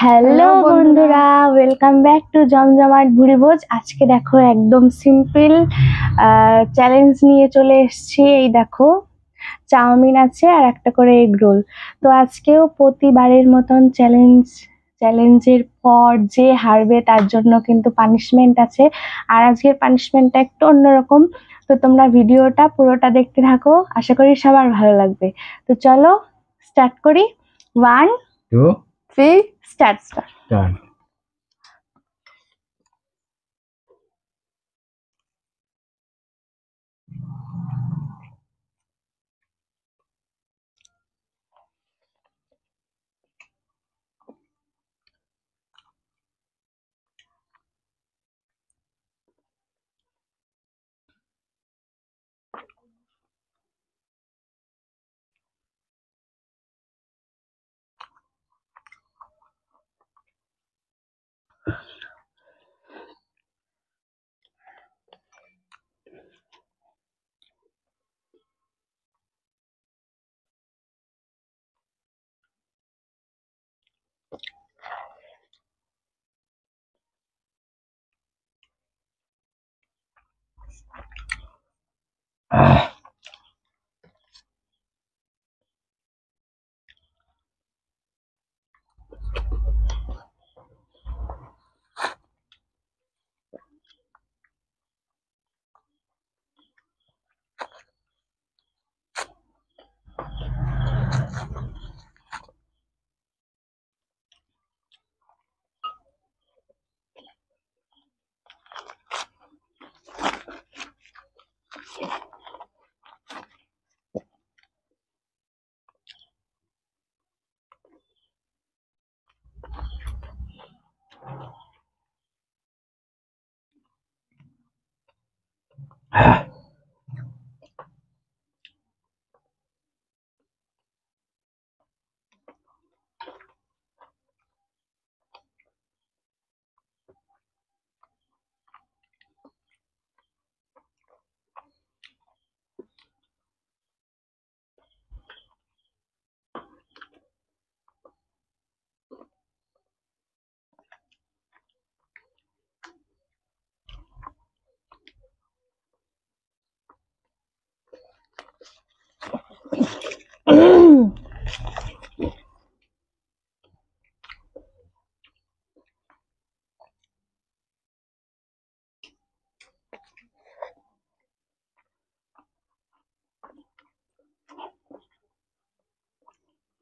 Hello বন্ধুরা, welcome back to জমজমাট ভুড়িভোজ। আজকে দেখো একদম সিম্পল চ্যালেঞ্জ নিয়ে চলে এসেছি। এই দেখো, চাউমিন আছে আর একটা করে এগ রোল। তো আজকেও প্রতিবারের মতন চ্যালেঞ্জের পর যে হারবে তার জন্য কিন্তু পানিশমেন্ট আছে। আর আজকের পানিশমেন্টটা একটু অন্যরকম। তো তোমরা ভিডিওটা পুরোটা দেখতে থাকো, আশা করি সবার ভালো লাগবে। তো চলো স্টার্ট করি। 1 2 3 স্টার্ট। Done.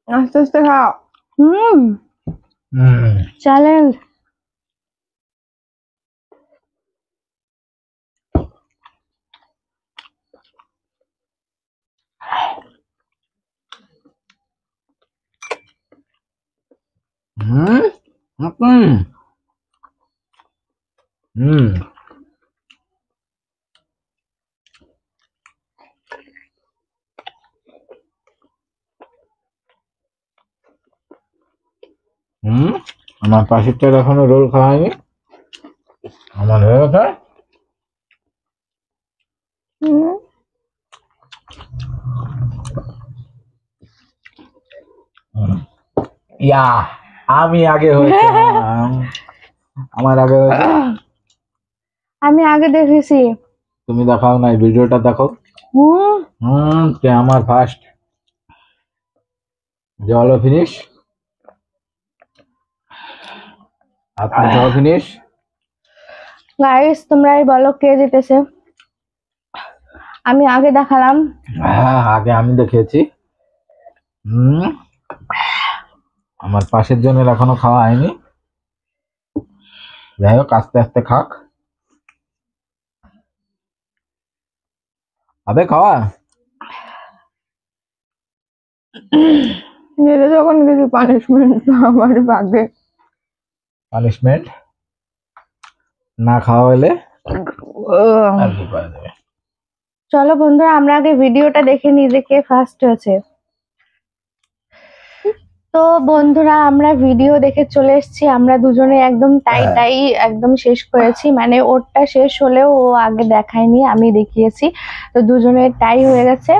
আস্তে আস্তে খাও। চ্যালেঞ্জ। আমার পাশেরটার এখনো রোল খাওয়া হয়নি। আমার হয়ে গেছে। ইয়া, আমি আগে হয়েছে। আমার আগে হয়েছে। আমি আগে দেখেছি। তুমি দেখাও নাই, ভিডিওটা দেখো। আমার ফার্স্ট। জল ফিনিশ। আপনার জল ফিনিশ। গাইস, তোমরাই বলো কে জিতেছে। আমি আগে দেখালাম। হ্যাঁ, আগে আমি দেখেছি। আমার পাশের জনের এখনো খাওয়া হয়নি। যাই হোক, আস্তে আস্তে খাক। আবে খাওয়া। যখন কিছু পানিশমেন্ট আমার ভাগে। পানিশমেন্ট না খাওয়া হলে আর কি করা যাবে। চলো বন্ধুরা, আমরা আগে ভিডিওটা দেখে নিই যে কে ফার্স্ট হয়েছে। তো বন্ধুরা, আমরা ভিডিও দেখে চলে এসেছি। আমরা দুজনে একদম টাই একদম শেষ করেছি, মানে ওরটা শেষ হলেও ও আগে দেখায়নি, আমি দেখিয়েছি। তো দুজনের টাই হয়ে গেছে।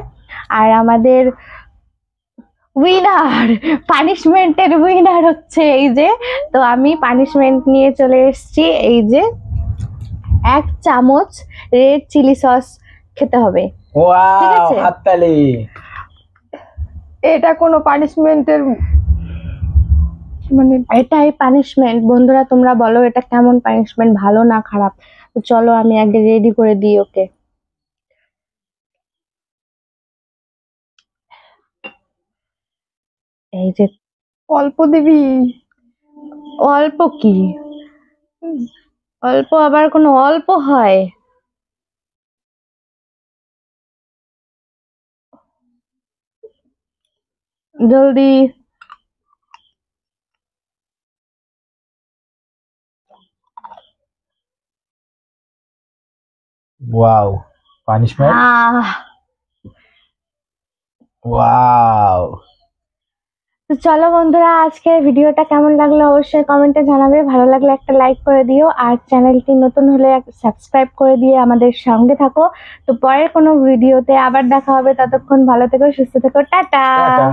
আর আমাদের উইনার, পানিশমেন্টের উইনার হচ্ছে এই যে। তো আমি পানিশমেন্ট নিয়ে চলে এসেছি, এই যে 1 চামচ রেড চিলি সস খেতে হবে। ঠিক ওয়াও, আছে। হাততালি। এটা কোনো পানিশমেন্টের মানে এটাই পানিশমেন্ট। বন্ধুরা তোমরা বলো এটা কেমন পানিশমেন্ট, ভালো না খারাপ? তো চলো আমি আগে রেডি করে দিই ওকে। এই যে অল্প দিবি? অল্প কি, অল্প আবার কোনো অল্প হয়? জলদি। Wow, punishment. Ah wow. তো চলো বন্ধুরা, আজকের ভিডিওটা কেমন লাগলো অবশ্যই কমেন্টে জানাবে। ভালো লাগলে একটা লাইক করে দিও, আর চ্যানেলটি নতুন হলে সাবস্ক্রাইব করে দিয়ে আমাদের সঙ্গে থাকো। তো পরের কোনো ভিডিওতে আবার দেখা হবে, ততক্ষণ ভালো থেকো, সুস্থ থেকো, টাটা। টাটা।